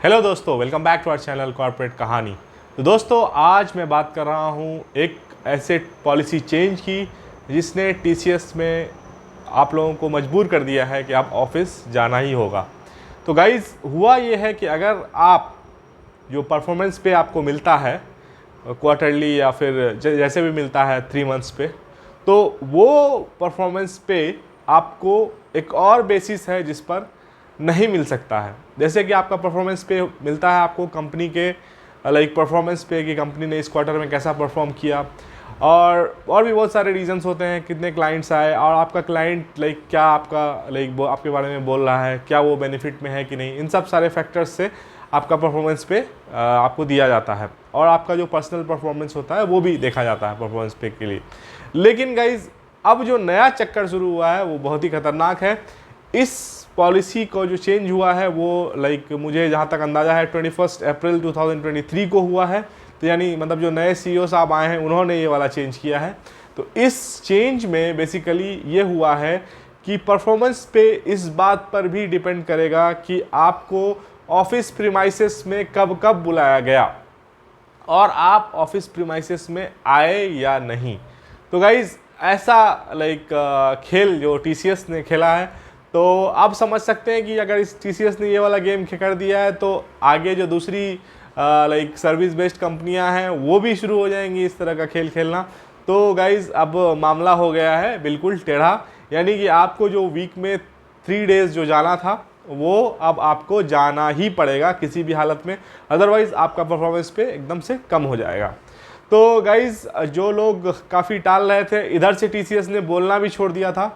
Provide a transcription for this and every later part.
Hello दोस्तों, welcome back to our channel corporate Kahani. तो दोस्तों, आज मैं बात कर रहा हूँ एक ऐसे पॉलिसी चेंज की जिसने टीसीएस में आप लोगों को मजबूर कर दिया है कि आप ऑफिस जाना ही होगा। तो गाइज़, हुआ ये है कि अगर आप जो परफॉर्मेंस पे आपको मिलता है क्वार्टरली या फिर जैसे भी मिलता है 3 मंथ्स पे, तो वो परफॉर्मेंस पे आपको एक और बेसिस है जिस पर नहीं मिल सकता है। जैसे कि आपका परफॉर्मेंस पे मिलता है आपको कंपनी के लाइक परफॉर्मेंस पे कि कंपनी ने इस क्वार्टर में कैसा परफॉर्म किया, और भी बहुत सारे रीजंस होते हैं, कितने क्लाइंट्स आए और आपका क्लाइंट लाइक क्या आपका लाइक आपके बारे में बोल रहा है, क्या वो बेनिफिट में है कि नहीं। इन सब सारे फैक्टर्स से आपका परफॉर्मेंस पे आपको दिया जाता है, और आपका जो पर्सनल परफॉर्मेंस होता है वो भी देखा जाता है परफॉर्मेंस पे के लिए। लेकिन गाइज, अब जो नया चक्कर शुरू हुआ है वो बहुत ही खतरनाक है। इस पॉलिसी को जो चेंज हुआ है वो लाइक मुझे जहाँ तक अंदाज़ा है 21 अप्रैल 2023 को हुआ है। तो यानी मतलब जो नए सीईओ साहब आए हैं उन्होंने ये वाला चेंज किया है। तो इस चेंज में बेसिकली ये हुआ है कि परफॉर्मेंस पे इस बात पर भी डिपेंड करेगा कि आपको ऑफिस प्रीमाइसेस में कब कब बुलाया गया और आप ऑफिस प्रीमाइसेस में आए या नहीं। तो गाइज, ऐसा लाइक खेल जो टीसीएस ने खेला है, तो आप समझ सकते हैं कि अगर इस टीसीएस ने ये वाला गेम कर दिया है तो आगे जो दूसरी लाइक सर्विस बेस्ड कंपनियां हैं वो भी शुरू हो जाएंगी इस तरह का खेल खेलना। तो गाइज, अब मामला हो गया है बिल्कुल टेढ़ा। यानी कि आपको जो वीक में 3 डेज जो जाना था वो अब आपको जाना ही पड़ेगा किसी भी हालत में, अदरवाइज़ आपका परफॉर्मेंस पे एकदम से कम हो जाएगा। तो गाइज, जो लोग काफ़ी टाल रहे थे, इधर से टीसीएस ने बोलना भी छोड़ दिया था,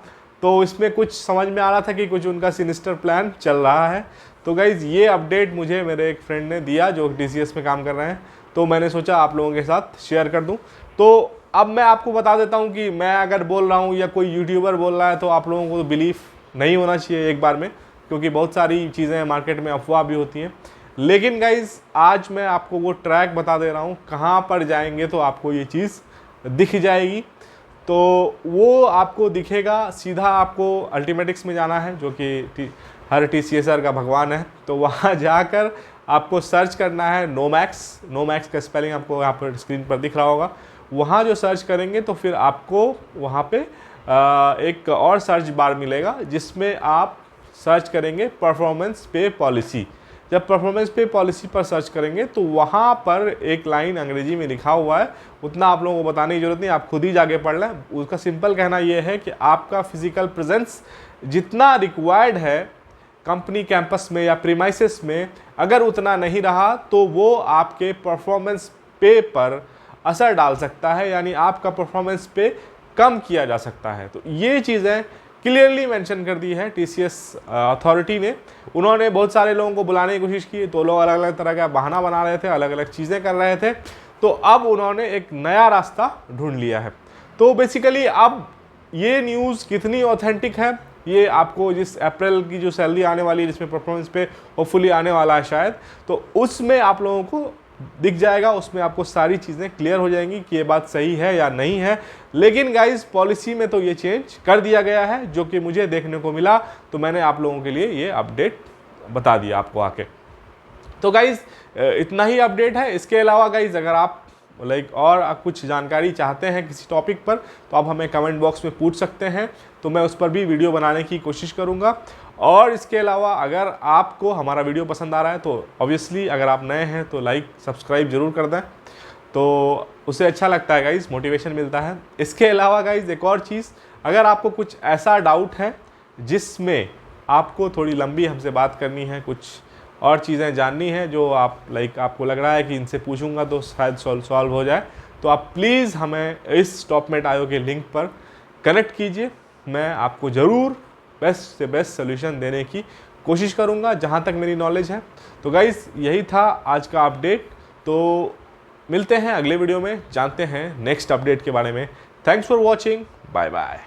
तो इसमें कुछ समझ में आ रहा था कि कुछ उनका सिनिस्टर प्लान चल रहा है। तो गाइज़, ये अपडेट मुझे मेरे एक फ्रेंड ने दिया जो टीसीएस में काम कर रहे हैं, तो मैंने सोचा आप लोगों के साथ शेयर कर दूं। तो अब मैं आपको बता देता हूं कि मैं अगर बोल रहा हूं या कोई यूट्यूबर बोल रहा है तो आप लोगों को तो बिलीफ नहीं होना चाहिए एक बार में, क्योंकि बहुत सारी चीज़ें मार्केट में अफवाह भी होती हैं। लेकिन गाइज़, आज मैं आपको वो ट्रैक बता दे रहा हूँ, कहाँ पर जाएंगे तो आपको ये चीज़ दिख जाएगी। तो वो आपको दिखेगा, सीधा आपको अल्टीमेटिक्स में जाना है जो कि हर टीसीएसआर का भगवान है। तो वहाँ जाकर आपको सर्च करना है नोमैक्स का स्पेलिंग आपको यहाँ पर स्क्रीन पर दिख रहा होगा। वहाँ जो सर्च करेंगे तो फिर आपको वहाँ पे एक और सर्च बार मिलेगा जिसमें आप सर्च करेंगे परफॉर्मेंस पे पॉलिसी। जब परफॉर्मेंस पे पॉलिसी पर सर्च करेंगे तो वहाँ पर एक लाइन अंग्रेजी में लिखा हुआ है, उतना आप लोगों को बताने की जरूरत नहीं, आप खुद ही जाके पढ़ लें। उसका सिंपल कहना यह है कि आपका फिजिकल प्रेजेंस जितना रिक्वायर्ड है कंपनी कैंपस में या प्रीमाइसेस में, अगर उतना नहीं रहा तो वो आपके परफॉर्मेंस पे पर असर डाल सकता है, यानी आपका परफॉर्मेंस पे कम किया जा सकता है। तो ये चीज़ें क्लियरली मेंशन कर दी है टीसीएस अथॉरिटी ने। उन्होंने बहुत सारे लोगों को बुलाने की कोशिश की, तो लोग अलग अलग तरह का बहाना बना रहे थे, अलग अलग चीज़ें कर रहे थे। तो अब उन्होंने एक नया रास्ता ढूंढ लिया है। तो बेसिकली अब ये न्यूज़ कितनी ऑथेंटिक है ये आपको जिस अप्रैल की जो सैलरी आने वाली है, जिसमें परफॉर्मेंस पे होपफुली आने वाला है शायद, तो उसमें आप लोगों को दिख जाएगा। उसमें आपको सारी चीज़ें क्लियर हो जाएंगी कि ये बात सही है या नहीं है। लेकिन गाइज, पॉलिसी में तो ये चेंज कर दिया गया है जो कि मुझे देखने को मिला, तो मैंने आप लोगों के लिए ये अपडेट बता दिया आपको आके। तो गाइज, इतना ही अपडेट है। इसके अलावा गाइज, अगर आप लाइक और कुछ जानकारी चाहते हैं किसी टॉपिक पर तो आप हमें कमेंट बॉक्स में पूछ सकते हैं, तो मैं उस पर भी वीडियो बनाने की कोशिश करूँगा। और इसके अलावा अगर आपको हमारा वीडियो पसंद आ रहा है तो ऑब्वियसली अगर आप नए हैं तो लाइक सब्सक्राइब जरूर कर दें, तो उससे अच्छा लगता है गाइज, मोटिवेशन मिलता है। इसके अलावा गाइज, एक और चीज़, अगर आपको कुछ ऐसा डाउट है जिसमें आपको थोड़ी लंबी हमसे बात करनी है, कुछ और चीज़ें जाननी है जो आप लाइक आपको लग रहा है कि इनसे पूछूंगा तो शायद सॉल्व हो जाए, तो आप प्लीज़ हमें इस टॉपमेट आयो के लिंक पर कनेक्ट कीजिए। मैं आपको ज़रूर बेस्ट से बेस्ट सोल्यूशन देने की कोशिश करूंगा जहां तक मेरी नॉलेज है। तो गाइज़, यही था आज का अपडेट। तो मिलते हैं अगले वीडियो में, जानते हैं नेक्स्ट अपडेट के बारे में। Thanks for watching, bye bye.